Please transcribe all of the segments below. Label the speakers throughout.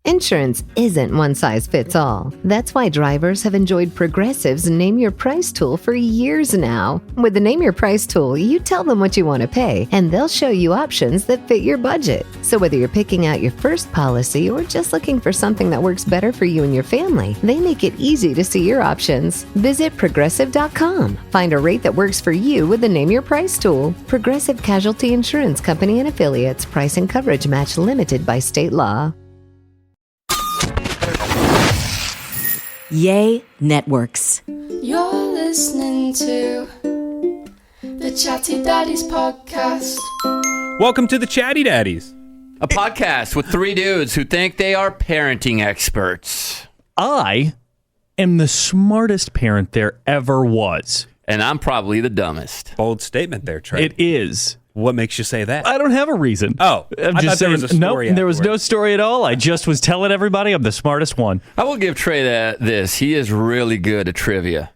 Speaker 1: Insurance isn't one size fits all. That's why drivers have enjoyed Progressive's Name Your Price tool for years now. With the Name Your Price tool, you tell them what you want to pay, and they'll show you options that fit your budget. So whether you're picking out your first policy or just looking for something that works better for you and your family, they make it easy to see your options. Visit Progressive.com. Find a rate that works for you with the Name Your Price tool. Progressive Casualty Insurance Company and Affiliates. Price and coverage match limited by state law.
Speaker 2: Yay Networks.
Speaker 3: You're listening to the Chatty Daddies podcast.
Speaker 4: Welcome to the Chatty Daddies,
Speaker 5: a podcast with three dudes who think they are parenting experts.
Speaker 6: I am the smartest parent there ever was.
Speaker 5: And I'm probably the dumbest.
Speaker 4: Bold statement there, Trey.
Speaker 6: It is.
Speaker 4: What makes you say that?
Speaker 6: I don't have a reason.
Speaker 4: Oh,
Speaker 6: I'm
Speaker 4: I
Speaker 6: just
Speaker 4: thought there was a story.
Speaker 6: Nope, there was no story at all. I just was telling everybody I'm the smartest one.
Speaker 5: I will give Trey this. He is really good at trivia.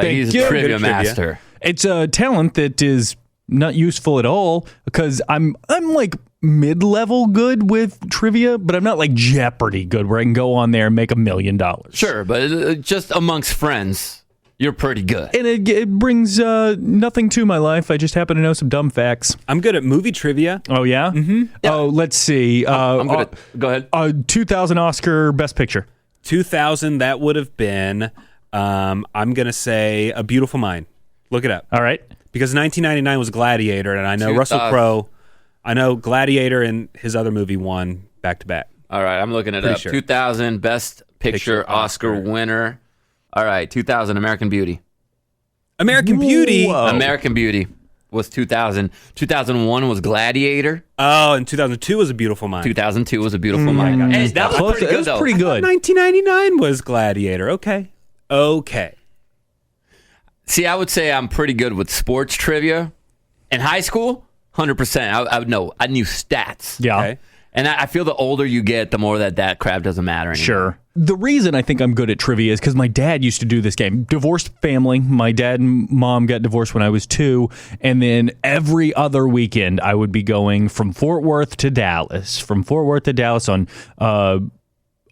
Speaker 5: He's a trivia master.
Speaker 6: It's a talent that is not useful at all because I'm like mid-level good with trivia, but I'm not like Jeopardy good where I can go on there and make $1 million.
Speaker 5: Sure, but just amongst friends, you're pretty good.
Speaker 6: And it brings nothing to my life. I just happen to know some dumb facts.
Speaker 4: I'm good at movie trivia.
Speaker 6: Oh, yeah? Mm-hmm. Yeah. Oh, let's see.
Speaker 5: I'm good at, go ahead.
Speaker 6: 2000 Oscar Best Picture.
Speaker 4: 2000, that would have been, I'm going to say A Beautiful Mind. Look it up.
Speaker 6: All right.
Speaker 4: Because 1999 was Gladiator, and I know Russell Crowe, I know Gladiator and his other movie won back-to-back.
Speaker 5: All right, I'm looking it up. Sure. 2000 Best Picture Oscar winner. All right, 2000, American Beauty.
Speaker 4: American Beauty?
Speaker 5: Whoa. American Beauty was 2000. 2001 was Gladiator.
Speaker 4: Oh, and 2002 was A Beautiful Mind.
Speaker 5: 2002 was A Beautiful Mind. Hey, that was pretty good, though.
Speaker 6: Pretty good.
Speaker 4: 1999 was Gladiator. Okay.
Speaker 5: See, I would say I'm pretty good with sports trivia. In high school, 100%. I would know. I knew stats.
Speaker 6: Yeah.
Speaker 4: Okay.
Speaker 5: And I feel the older you get, the more that crap doesn't matter anymore.
Speaker 6: Sure. The reason I think I'm good at trivia is because my dad used to do this game. Divorced family. My dad and mom got divorced when I was 2. And then every other weekend, I would be going from Fort Worth to Dallas.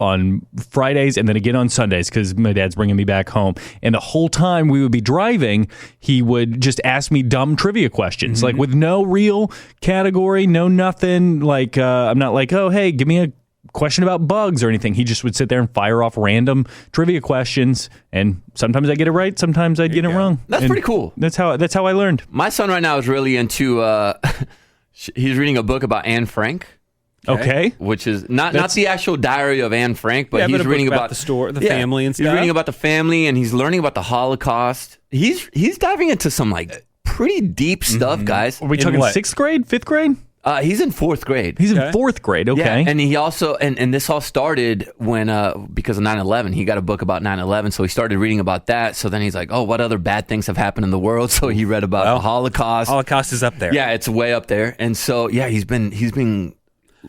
Speaker 6: On Fridays and then again on Sundays because my dad's bringing me back home. And the whole time we would be driving, he would just ask me dumb trivia questions, like with no real category, no nothing. Like, I'm not like, oh, hey, give me a question about bugs or anything. He just would sit there and fire off random trivia questions. And sometimes I get it right. Sometimes I'd get it wrong.
Speaker 5: That's pretty cool.
Speaker 6: That's how I learned.
Speaker 5: My son right now is really into, he's reading a book about Anne Frank.
Speaker 6: Okay.
Speaker 5: Which is not the actual diary of Anne Frank, but he's reading about
Speaker 4: the story, the family and stuff.
Speaker 5: He's reading about the family and he's learning about the Holocaust. He's diving into some like pretty deep stuff, guys.
Speaker 6: Are we talking 6th grade, 5th grade?
Speaker 5: He's in 4th grade.
Speaker 6: He's in 4th grade, okay.
Speaker 5: Yeah, and he also, and this all started when, because of 9/11, he got a book about 9/11, so he started reading about that. So then he's like, oh, what other bad things have happened in the world? So he read about the Holocaust.
Speaker 4: Holocaust is up there.
Speaker 5: Yeah, it's way up there. And so, yeah, he's been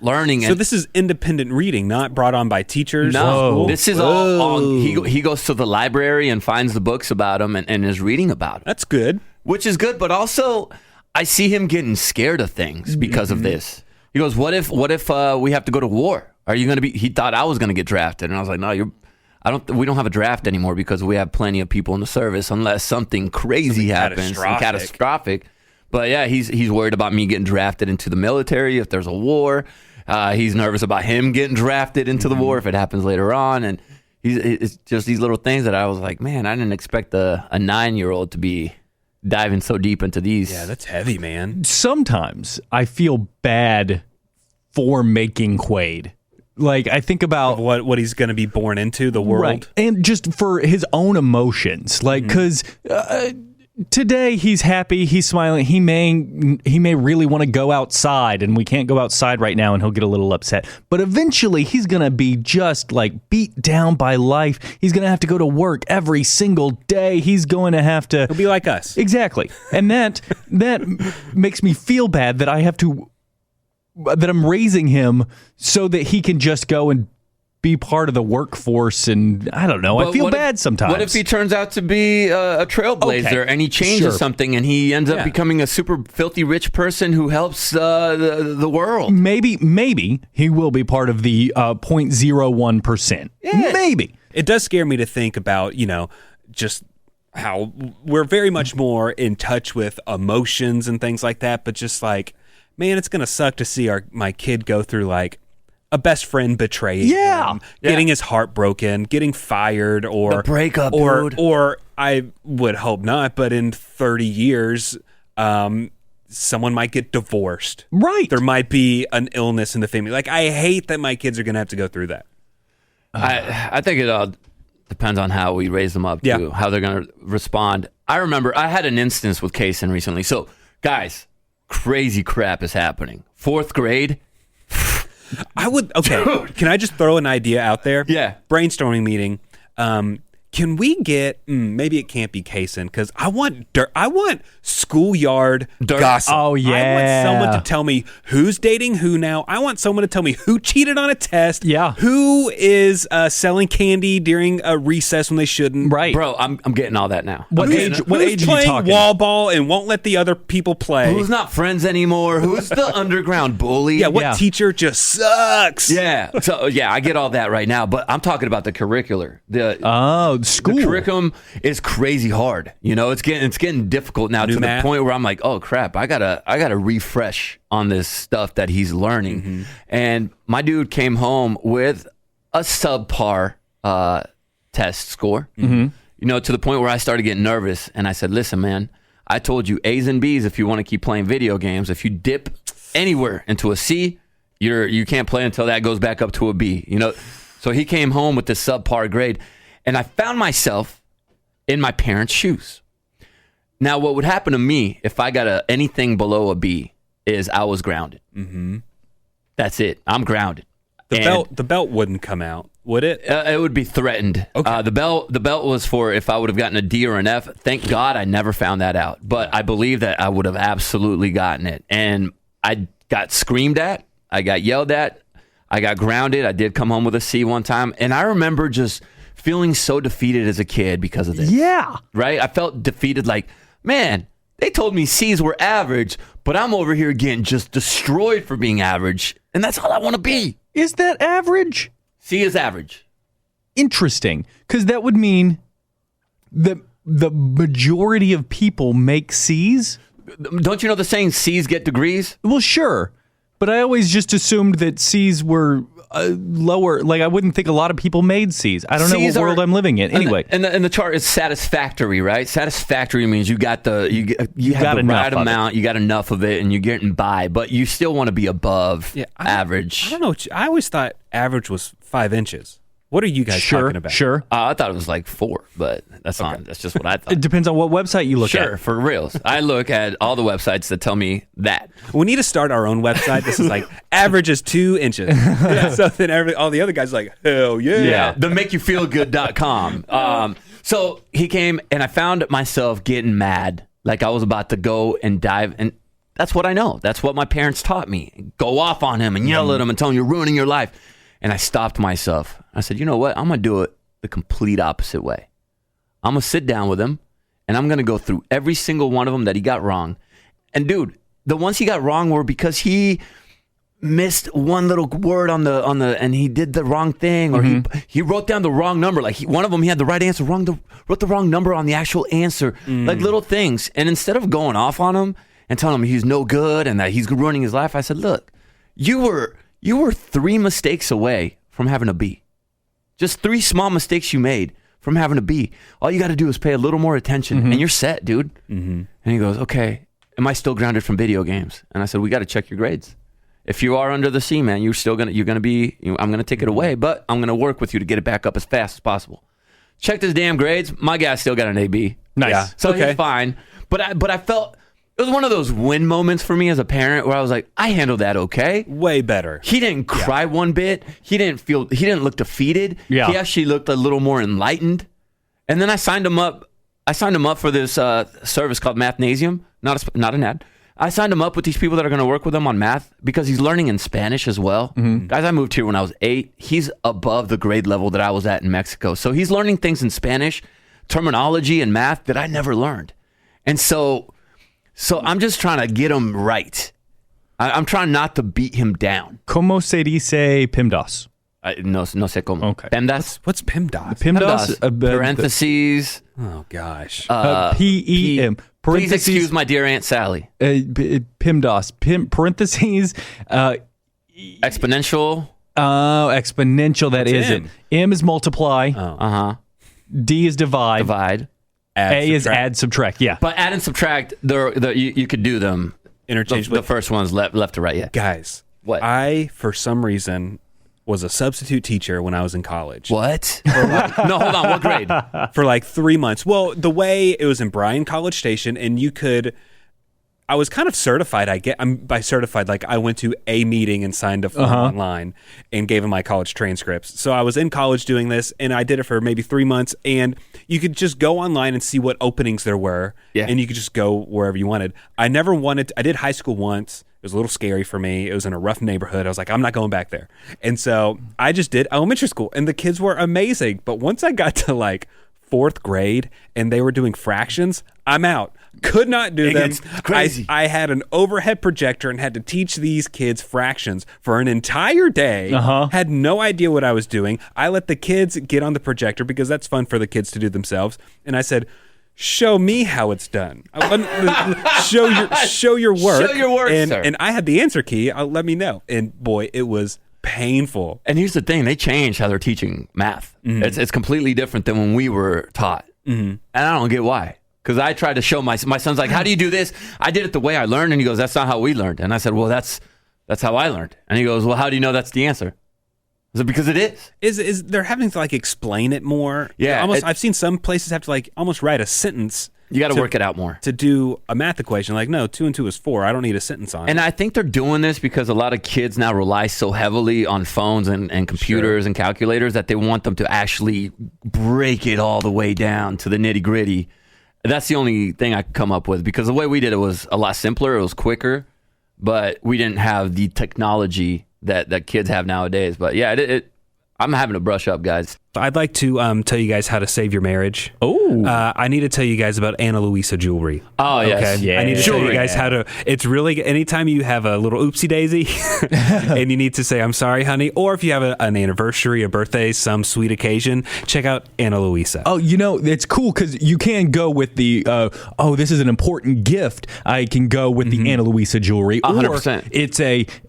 Speaker 5: learning.
Speaker 4: So this is independent reading, not brought on by teachers?
Speaker 5: No, this is all he goes to the library and finds the books about them and is reading about them.
Speaker 4: That's good.
Speaker 5: Which is good, but also I see him getting scared of things because of this. He goes, what if we have to go to war? Are you going to be, he thought I was going to get drafted. And I was like, no, we don't have a draft anymore because we have plenty of people in the service unless something crazy happens. Catastrophic. But yeah, he's worried about me getting drafted into the military if there's a war. He's nervous about him getting drafted into the war if it happens later on. And it's just these little things that I was like, man, I didn't expect a 9-year-old to be diving so deep into these.
Speaker 4: Yeah, that's heavy, man.
Speaker 6: Sometimes I feel bad for making Quaid. Like, I think about
Speaker 4: what he's going to be born into, the world.
Speaker 6: Right. And just for his own emotions. Like, because today he's happy, he's smiling. He may really want to go outside, and we can't go outside right now, and he'll get a little upset. But eventually, he's going to be just like beat down by life. He's going to have to go to work every single day. He's going to have to.
Speaker 4: He'll be like us.
Speaker 6: Exactly. And that makes me feel bad that I'm raising him so that he can just go and be part of the workforce, and I don't know.
Speaker 5: But
Speaker 6: I feel bad sometimes.
Speaker 5: What if he turns out to be a trailblazer and he changes something and he ends up becoming a super filthy rich person who helps the world?
Speaker 6: Maybe he will be part of the 0.01%. Yeah. Maybe.
Speaker 4: It does scare me to think about, just how we're very much more in touch with emotions and things like that, but just like, man, it's going to suck to see my kid go through like a best friend betraying him, getting his heart broken, getting fired, or
Speaker 5: the breakup, dude.
Speaker 4: Or I would hope not, but in 30 years, someone might get divorced.
Speaker 6: Right.
Speaker 4: There might be an illness in the family. Like, I hate that my kids are going to have to go through that.
Speaker 5: I think it all depends on how we raise them up, too, how they're going to respond. I remember I had an instance with Kaysen recently. So, guys, crazy crap is happening. 4th grade.
Speaker 4: Can I just throw an idea out there?
Speaker 5: Yeah.
Speaker 4: Brainstorming meeting. Can we get, maybe it can't be Kaysen, because I want schoolyard gossip.
Speaker 6: Oh, yeah.
Speaker 4: I want someone to tell me who's dating who now. I want someone to tell me who cheated on a test.
Speaker 6: Yeah.
Speaker 4: Who is selling candy during a recess when they shouldn't.
Speaker 6: Right.
Speaker 5: Bro, I'm getting all that now.
Speaker 6: What age
Speaker 4: Who's
Speaker 6: are you
Speaker 4: playing
Speaker 6: talking?
Speaker 4: wall ball and won't let the other people play?
Speaker 5: Who's not friends anymore? Who's the underground bully?
Speaker 4: Yeah, what teacher just sucks?
Speaker 5: Yeah. So, I get all that right now, but I'm talking about the curricular.
Speaker 6: School.
Speaker 5: The curriculum is crazy hard. It's getting difficult now to
Speaker 4: math.
Speaker 5: the point where I'm like, oh crap, I gotta refresh on this stuff that he's learning. Mm-hmm. And my dude came home with a subpar test score. Mm-hmm. To the point where I started getting nervous, and I said, listen, man, I told you A's and B's if you want to keep playing video games. If you dip anywhere into a C, you can't play until that goes back up to a B. So he came home with this subpar grade. And I found myself in my parents' shoes. Now, what would happen to me if I got anything below a B is I was grounded. Mm-hmm. That's it. I'm grounded.
Speaker 4: The belt wouldn't come out, would it?
Speaker 5: It would be threatened. Okay. The belt was for if I would have gotten a D or an F. Thank God I never found that out. But I believe that I would have absolutely gotten it. And I got screamed at. I got yelled at. I got grounded. I did come home with a C one time. And I remember just feeling so defeated as a kid because of this.
Speaker 6: Yeah.
Speaker 5: Right? I felt defeated like, man, they told me C's were average, but I'm over here getting just destroyed for being average, and that's all I want to be.
Speaker 6: Is that average?
Speaker 5: C is average.
Speaker 6: Interesting, because that would mean that the majority of people make C's?
Speaker 5: Don't you know the saying, C's get degrees?
Speaker 6: Well, sure, but I always just assumed that C's were lower. Like, I wouldn't think a lot of people made C's. I don't know what world I'm living in. Anyway,
Speaker 5: and the chart is satisfactory, right? Satisfactory means you got you have the right amount, you got enough of it, and you're getting by, but you still want to be above average.
Speaker 4: I don't know. I always thought average was 5 inches. What are you guys talking about?
Speaker 6: Sure.
Speaker 5: I thought it was like 4, but that's not. That's just what I thought.
Speaker 6: It depends on what website you look at.
Speaker 5: Sure, for reals. I look at all the websites that tell me that.
Speaker 4: We need to start our own website. This is like average is 2 inches. So then all the other guys are like, hell yeah.
Speaker 5: Yeah, the makeyoufeelgood.com. So he came, and I found myself getting mad. Like I was about to go and dive. And that's what I know. That's what my parents taught me. Go off on him and yell at him and tell him you're ruining your life. And I stopped myself. I said, you know what? I'm going to do it the complete opposite way. I'm going to sit down with him, and I'm going to go through every single one of them that he got wrong. And, dude, the ones he got wrong were because he missed one little word on the and he did the wrong thing, or he wrote down the wrong number. Like one of them, he had the right answer, wrote the wrong number on the actual answer. Like little things. And instead of going off on him and telling him he's no good and that he's ruining his life, I said, look, you were 3 mistakes away from having a B. Just 3 small mistakes you made from having a B. All you got to do is pay a little more attention, and you're set, dude. And he goes, okay, am I still grounded from video games? And I said, we got to check your grades. If you are under the C, man, I'm gonna take it away, but I'm gonna work with you to get it back up as fast as possible. Checked his damn grades. My guy still got an AB.
Speaker 6: Nice.
Speaker 5: Yeah. So he's fine. But I felt. It was one of those win moments for me as a parent where I was like, I handled that okay.
Speaker 4: Way better.
Speaker 5: He didn't cry one bit. He didn't look defeated.
Speaker 6: Yeah.
Speaker 5: He actually looked a little more enlightened. And then I signed him up for this service called Mathnasium. Not an ad. I signed him up with these people that are going to work with him on math because he's learning in Spanish as well. Guys, I moved here when I was 8. He's above the grade level that I was at in Mexico. So he's learning things in Spanish, terminology and math that I never learned. And so I'm just trying to get him right. I'm trying not to beat him down.
Speaker 6: ¿Cómo se dice PEMDAS?
Speaker 5: No sé cómo.
Speaker 6: Okay.
Speaker 5: PEMDAS?
Speaker 4: What's PEMDAS?
Speaker 6: PEMDAS?
Speaker 5: Parentheses.
Speaker 4: Oh gosh.
Speaker 6: PEM.
Speaker 5: Please excuse my dear Aunt Sally.
Speaker 6: PEMDAS. Parentheses.
Speaker 5: Exponential.
Speaker 6: Exponential. That is
Speaker 4: M?
Speaker 6: it. M is multiply. D is divide.
Speaker 5: Divide.
Speaker 6: A is add, subtract. Yeah.
Speaker 5: But add and subtract, you could do them
Speaker 4: Interchangeably.
Speaker 5: The first one's left to right, yeah.
Speaker 4: Guys,
Speaker 5: What?
Speaker 4: I, for some reason, was a substitute teacher when I was in college.
Speaker 5: What? No, hold on. What grade?
Speaker 4: For like 3 months. Well, the way it was in Bryan College Station, and I was kind of certified. By certified, like I went to a meeting and signed a form online and gave them my college transcripts. So I was in college doing this, and I did it for maybe 3 months. And you could just go online and see what openings there were, and you could just go wherever you wanted. I did high school once. It was a little scary for me. It was in a rough neighborhood. I was like, I'm not going back there. And so I just did elementary school, and the kids were amazing. But once I got to like 4th grade and they were doing fractions, I'm out. Could not do them.
Speaker 5: It's crazy.
Speaker 4: I had an overhead projector and had to teach these kids fractions for an entire day. Had no idea what I was doing. I let the kids get on the projector because that's fun for the kids to do themselves. And I said, show me how it's done. Show your work.
Speaker 5: Show your work, sir.
Speaker 4: And I had the answer key. Let me know. And boy, it was painful.
Speaker 5: And here's the thing. They changed how they're teaching math. It's completely different than when we were taught. And I don't get why. Because I tried to show my son's like, how do you do this? I did it the way I learned. And he goes, that's not how we learned. And I said, well, that's how I learned. And he goes, well, how do you know that's the answer? I said, because it is.
Speaker 4: Is they're having to like explain it more?
Speaker 5: Yeah.
Speaker 4: I've seen some places have to like almost write a sentence.
Speaker 5: You got to work it out more.
Speaker 4: To do a math equation. Like, no, 2 and 2 is 4. I don't need a sentence on it.
Speaker 5: And I think they're doing this because a lot of kids now rely so heavily on phones and computers and calculators that they want them to actually break it all the way down to the nitty gritty. That's the only thing I could come up with because the way we did it was a lot simpler. It was quicker, but we didn't have the technology that kids have nowadays. But yeah, I'm having to brush up, guys.
Speaker 4: I'd like to tell you guys how to save your marriage.
Speaker 6: Oh.
Speaker 4: I need to tell you guys about Ana Luisa jewelry.
Speaker 5: Oh, yes.
Speaker 4: Okay? I need to tell you guys how to. It's really, anytime you have a little oopsie daisy and you need to say, I'm sorry, honey, or if you have an anniversary, a birthday, some sweet occasion, check out Ana Luisa.
Speaker 6: Oh, it's cool because you can go with the, this is an important gift. I can go with the Ana Luisa jewelry.
Speaker 5: 100%.
Speaker 6: Or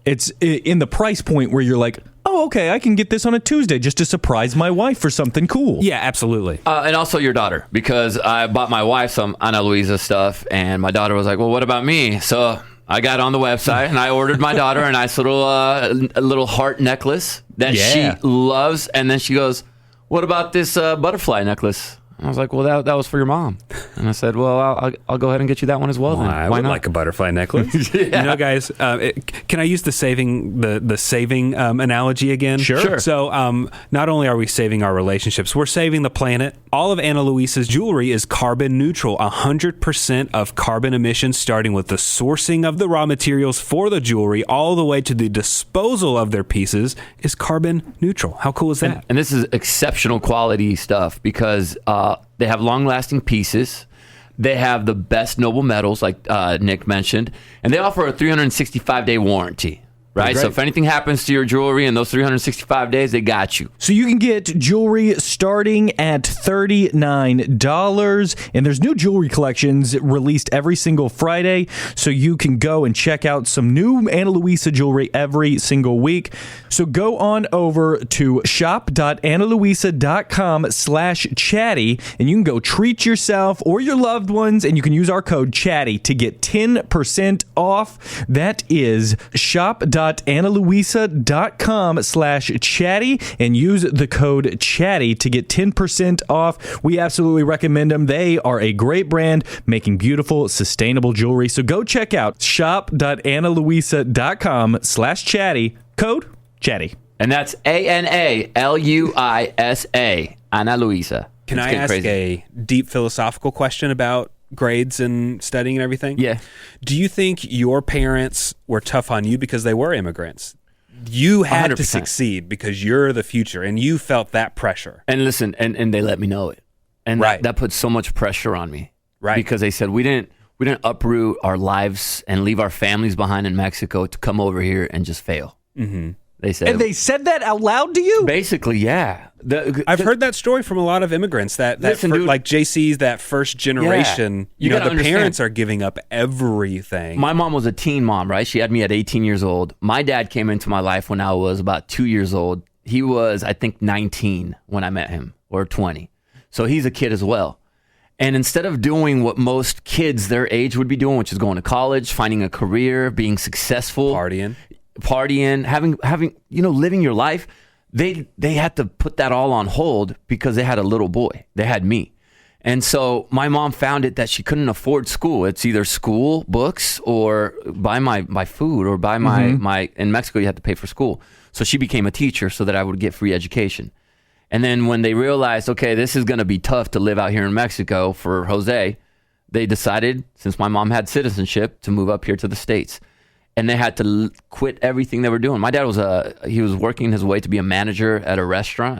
Speaker 6: it's in the price point where you're like, oh, okay, I can get this on a Tuesday just to surprise my wife for something cool.
Speaker 4: Yeah, absolutely.
Speaker 5: And also your daughter, because I bought my wife some Ana Luisa stuff, and my daughter was like, well, what about me? So I got on the website, and I ordered my daughter a nice little heart necklace that she loves, and then she goes, what about this butterfly necklace? I was like, well, that was for your mom. And I said, well, I'll go ahead and get you that one as well. Then
Speaker 4: I
Speaker 5: why
Speaker 4: would
Speaker 5: not?
Speaker 4: like a butterfly necklace. You know, guys, can I use the saving analogy again?
Speaker 6: Sure.
Speaker 4: So not only are we saving our relationships, we're saving the planet. All of Ana Luisa's jewelry is carbon neutral. 100% of carbon emissions, starting with the sourcing of the raw materials for the jewelry all the way to the disposal of their pieces, is carbon neutral. How cool is that?
Speaker 5: And this is exceptional quality stuff because they have long-lasting pieces. They have the best noble metals, like Nick mentioned, and they offer a 365-day warranty. Right? So if anything happens to your jewelry in those 365 days, they got you.
Speaker 6: So you can get jewelry starting at $39, and there's new jewelry collections released every single Friday, so you can go and check out some new Ana Luisa jewelry every single week. So go on over to shop.analuisa.com/chatty, and you can go treat yourself or your loved ones, and you can use our code chatty to get 10% off. That is shop.analuisa.com/chatty and use the code chatty to get 10% off. We absolutely recommend them. They are a great brand making beautiful, sustainable jewelry. So go check out shop.analuisa.com/chatty, code chatty.
Speaker 5: And that's ANALUISA, Ana Luisa.
Speaker 4: Can I ask a deep philosophical question about grades and studying and everything?
Speaker 5: Yeah.
Speaker 4: Do you think your parents were tough on you because they were immigrants? You had
Speaker 5: 100%.
Speaker 4: to succeed because you're the future, and you felt that pressure.
Speaker 5: And listen, and they let me know it. And
Speaker 4: Right.
Speaker 5: that put so much pressure on me.
Speaker 4: Right.
Speaker 5: Because they said we didn't uproot our lives and leave our families behind in Mexico to come over here and just fail. Mm-hmm. They said,
Speaker 6: And they said that out loud to you?
Speaker 5: basically, yeah.
Speaker 4: I've heard that story from a lot of immigrants that
Speaker 5: Listen, dude.
Speaker 4: like JC's, that first generation,
Speaker 5: You
Speaker 4: the
Speaker 5: gotta understand.
Speaker 4: parents are giving up everything.
Speaker 5: My mom was a teen mom, right? She had me at 18 years old. My dad came into my life when I was about 2 years old. He was, I think, 19 when I met him, or 20. So he's a kid as well. And instead of doing what most kids their age would be doing, which is going to college, finding a career, being successful, partying, having living your life, they had to put that all on hold because they had a little boy. They had me. And so my mom found it that she couldn't afford school. It's either school, books, or buy my food, or buy my in Mexico you had to pay for school. So she became a teacher so that I would get free education. And then when they realized, okay, this is going to be tough to live out here in Mexico for Jose, they decided, since my mom had citizenship, to move up here to the States. And they had to quit everything they were doing. My dad was working his way to be a manager at a restaurant.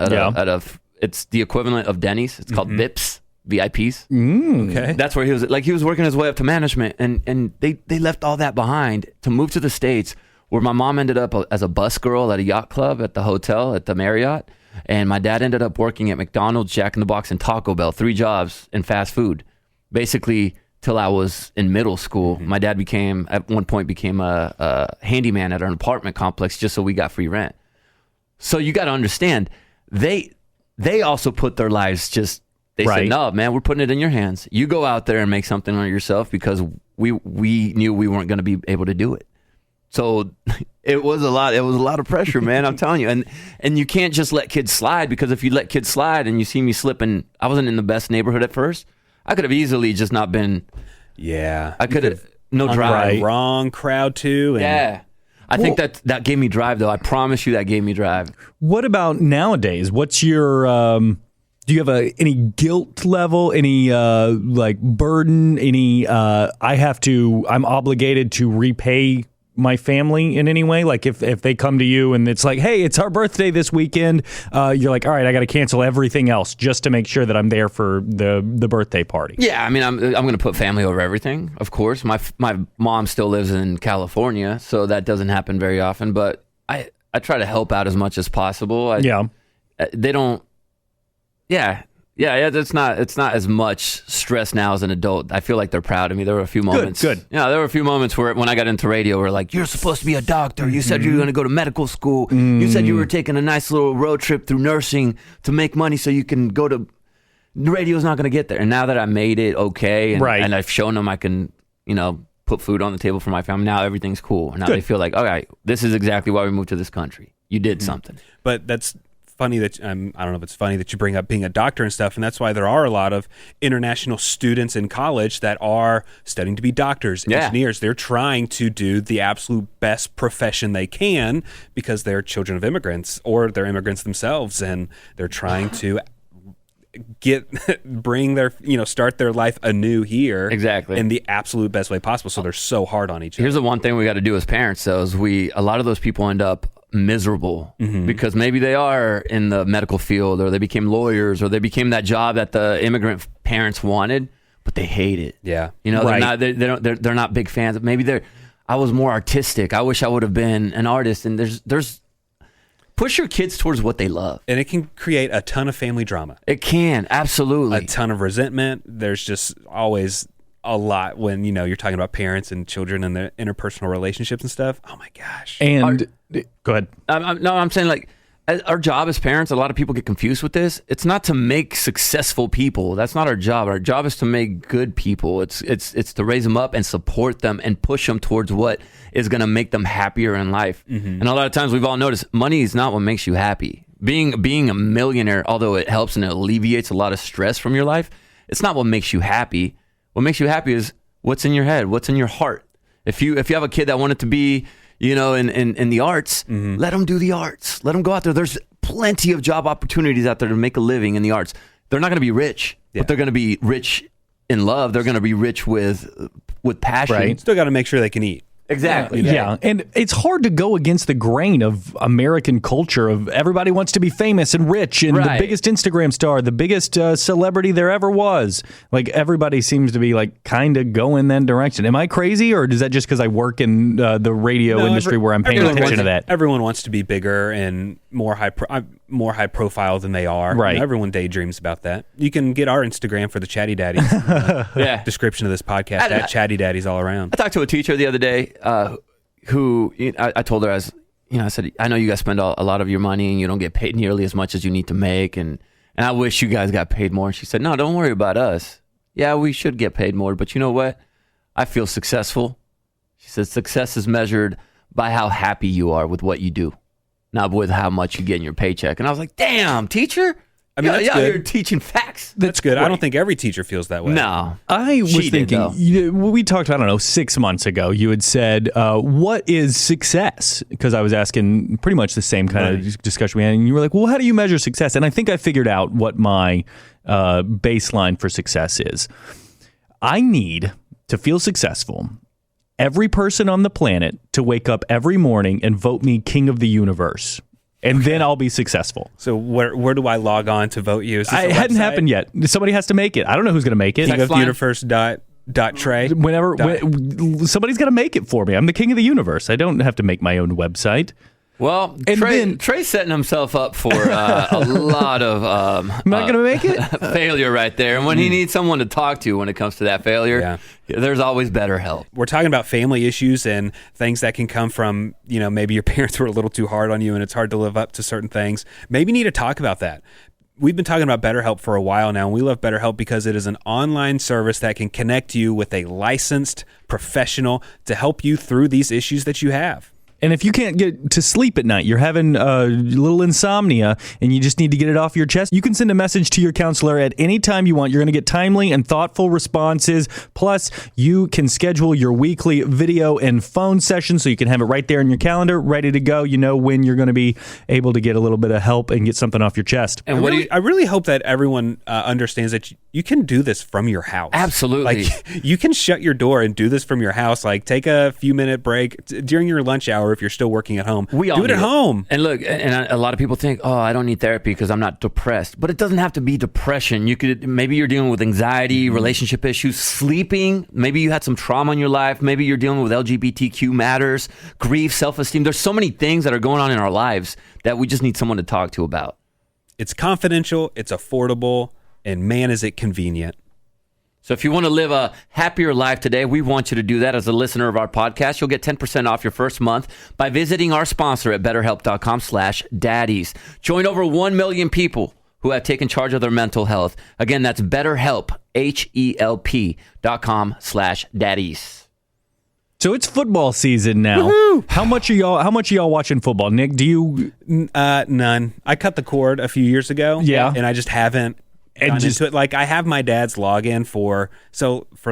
Speaker 5: It's the equivalent of Denny's. It's called VIPs, VIPs.
Speaker 4: Okay.
Speaker 5: That's where he was working his way up to management. And they left all that behind to move to the States, where my mom ended up as a bus girl at a yacht club at the hotel, at the Marriott. And my dad ended up working at McDonald's, Jack in the Box, and Taco Bell, 3 jobs in fast food, basically till I was in middle school. My dad at one point became a handyman at an apartment complex just so we got free rent. So you got to understand, they also put their lives they said, no, man, we're putting it in your hands. You go out there and make something on yourself, because we knew we weren't going to be able to do it. So it was a lot of pressure, man. I'm telling you. And you can't just let kids slide, because if you let kids slide and you see me slipping, I wasn't in the best neighborhood at first. I could have easily just not been.
Speaker 4: Yeah.
Speaker 5: I could have no drive.
Speaker 4: Right. Wrong crowd too. And
Speaker 5: Yeah. I think that gave me drive, though. I promise you that gave me drive.
Speaker 6: What about nowadays? What's your do you have any guilt level, any burden, any I'm obligated to repay my family in any way? Like if they come to you and it's like, hey, it's our birthday this weekend, you're like, all right, I got to cancel everything else just to make sure that I'm there for the birthday party.
Speaker 5: Yeah, I mean, I'm going to put family over everything, of course. My mom still lives in California, so that doesn't happen very often, but I try to help out as much as possible. They don't. Yeah. It's not as much stress now as an adult. I feel like they're proud of me. There were a few moments.
Speaker 6: Good.
Speaker 5: Yeah, there were a few moments where when I got into radio, we're like, "You're supposed to be a doctor. You said you were going to go to medical school. You said you were taking a nice little road trip through nursing to make money so you can go to." Radio's not going to get there. And now that I made it okay, and I've shown them I can, put food on the table for my family. Now everything's cool. Now they feel like, all right, this is exactly why we moved to this country. You did something.
Speaker 4: But that's funny that I don't know if it's funny that you bring up being a doctor and stuff, and that's why there are a lot of international students in college that are studying to be doctors, engineers. They're trying to do the absolute best profession they can because they're children of immigrants or they're immigrants themselves, and they're trying to start their life anew here
Speaker 5: Exactly.
Speaker 4: in the absolute best way possible. So they're so hard on each other.
Speaker 5: Here's the one thing we got to do as parents, though, is a lot of those people end up miserable because maybe they are in the medical field, or they became lawyers, or they became that job that the immigrant parents wanted, but they hate it.
Speaker 4: Yeah.
Speaker 5: They're not big fans. Maybe I was more artistic. I wish I would have been an artist. And there's push your kids towards what they love.
Speaker 4: And it can create a ton of family drama.
Speaker 5: It can, absolutely.
Speaker 4: A ton of resentment. There's just always a lot when, you're talking about parents and children and their interpersonal relationships and stuff. Oh my gosh.
Speaker 6: And go ahead.
Speaker 5: I'm saying, like, our job as parents, a lot of people get confused with this. It's not to make successful people. That's not our job. Our job is to make good people. It's to raise them up and support them and push them towards what is going to make them happier in life. And a lot of times we've all noticed money is not what makes you happy. Being a millionaire, although it helps and it alleviates a lot of stress from your life, it's not what makes you happy. What makes you happy is what's in your head, what's in your heart. If you have a kid that wanted to be, in the arts, let them do the arts. Let them go out there. There's plenty of job opportunities out there to make a living in the arts. They're not going to be rich, but they're going to be rich in love. They're going to be rich with passion.
Speaker 6: Right.
Speaker 4: Still got to make sure they can eat.
Speaker 5: Exactly.
Speaker 6: Yeah, and it's hard to go against the grain of American culture of everybody wants to be famous and rich and the biggest Instagram star, the biggest celebrity there ever was. Like everybody seems to be like kind of going that direction. Am I crazy, or is that just because I work in the radio industry where I'm paying attention to that?
Speaker 4: Everyone wants to be bigger and more high profile than they are.
Speaker 6: Right.
Speaker 4: You know, everyone daydreams about that. You can get our Instagram for the Chatty Daddies. Description of this podcast at Chatty Daddies all around.
Speaker 5: I talked to a teacher the other day who I told her, I said, I know you guys spend a lot of your money and you don't get paid nearly as much as you need to make. And I wish you guys got paid more. And she said, no, don't worry about us. Yeah, we should get paid more. But you know what? I feel successful. She said, success is measured by how happy you are with what you do, not with how much you get in your paycheck. And I was like, damn, teacher.
Speaker 4: I mean, that's good.
Speaker 5: You're teaching facts.
Speaker 4: That's good. I don't think every teacher feels that way.
Speaker 5: No.
Speaker 6: I was thinking, we talked, I don't know, 6 months ago, you had said, what is success? Because I was asking pretty much the same kind of discussion we had. And you were like, well, how do you measure success? And I think I figured out what my baseline for success is. I need to feel successful. Every person on the planet to wake up every morning and vote me king of the universe. And then I'll be successful.
Speaker 4: So where do I log on to vote you? Is this
Speaker 6: it hadn't happened yet. Somebody has to make it. I don't know who's going to make it.
Speaker 4: King of the universe dot Trey.
Speaker 6: Somebody's got to make it for me. I'm the king of the universe. I don't have to make my own website.
Speaker 5: Well, Trey's setting himself up for a lot of
Speaker 6: I'm not going to make it?
Speaker 5: failure right there. And when he needs someone to talk to when it comes to that failure, there's always better help.
Speaker 4: We're talking about family issues and things that can come from, maybe your parents were a little too hard on you and it's hard to live up to certain things. Maybe you need to talk about that. We've been talking about BetterHelp for a while now, and we love BetterHelp because it is an online service that can connect you with a licensed professional to help you through these issues that you have.
Speaker 6: And if you can't get to sleep at night, you're having a little insomnia and you just need to get it off your chest, you can send a message to your counselor at any time you want. You're going to get timely and thoughtful responses. Plus, you can schedule your weekly video and phone session so you can have it right there in your calendar, ready to go. You know when you're going to be able to get a little bit of help and get something off your chest.
Speaker 4: And I really hope that everyone understands that you can do this from your house.
Speaker 5: Absolutely.
Speaker 4: Like, you can shut your door and do this from your house. Like, take a few minute break during your lunch hour if you're still working at home.
Speaker 5: We all
Speaker 4: do it at home.
Speaker 5: And look, and a lot of people think, I don't need therapy because I'm not depressed. But it doesn't have to be depression. Maybe you're dealing with anxiety, relationship issues, sleeping. Maybe you had some trauma in your life. Maybe you're dealing with LGBTQ matters, grief, self-esteem. There's so many things that are going on in our lives that we just need someone to talk to about.
Speaker 4: It's confidential, it's affordable, and man, is it convenient.
Speaker 5: So if you want to live a happier life today, we want you to do that as a listener of our podcast. You'll get 10% off your first month by visiting our sponsor at BetterHelp.com/daddies. Join over 1 million people who have taken charge of their mental health. Again, that's BetterHelp, HELP.com/daddies.
Speaker 6: So it's football season now.
Speaker 4: Woo-hoo!
Speaker 6: How much are y'all watching football? Nick, do you?
Speaker 4: None. I cut the cord a few years ago.
Speaker 6: Yeah.
Speaker 4: And I just haven't gone into it. Like, I have my dad's login for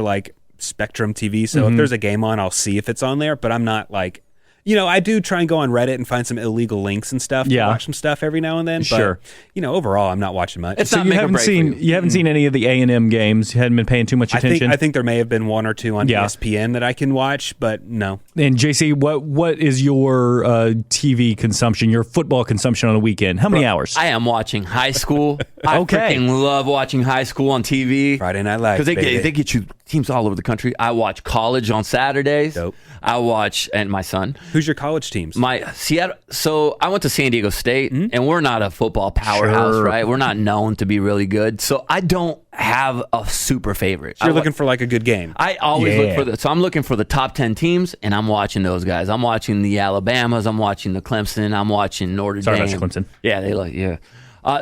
Speaker 4: like Spectrum TV. So if there's a game on, I'll see if it's on there. But I'm not like, I do try and go on Reddit and find some illegal links and stuff. To watch some stuff every now and then. But,
Speaker 6: sure.
Speaker 4: Overall, I'm not watching much.
Speaker 6: So you haven't seen any of the A&M games? You hadn't been paying too much attention?
Speaker 4: I think there may have been one or two on ESPN that I can watch, but no.
Speaker 6: And JC, what is your TV consumption, your football consumption on the weekend? How many hours?
Speaker 5: I am watching high school. I freaking love watching high school on TV.
Speaker 4: Friday Night Lights,
Speaker 5: because they get you teams all over the country. I watch college on Saturdays.
Speaker 4: Dope.
Speaker 5: I watch, and my son.
Speaker 4: Who's your college teams?
Speaker 5: My Seattle. So I went to San Diego State, and we're not a football powerhouse, right? We're not known to be really good. So I don't have a super favorite.
Speaker 4: So you're looking for like a good game.
Speaker 5: I always look for so I'm looking for the top 10 teams, and I'm watching those guys. I'm watching the Alabamas. I'm watching the Clemson. I'm watching Notre Dame.
Speaker 6: Sorry about your Clemson.
Speaker 5: Yeah,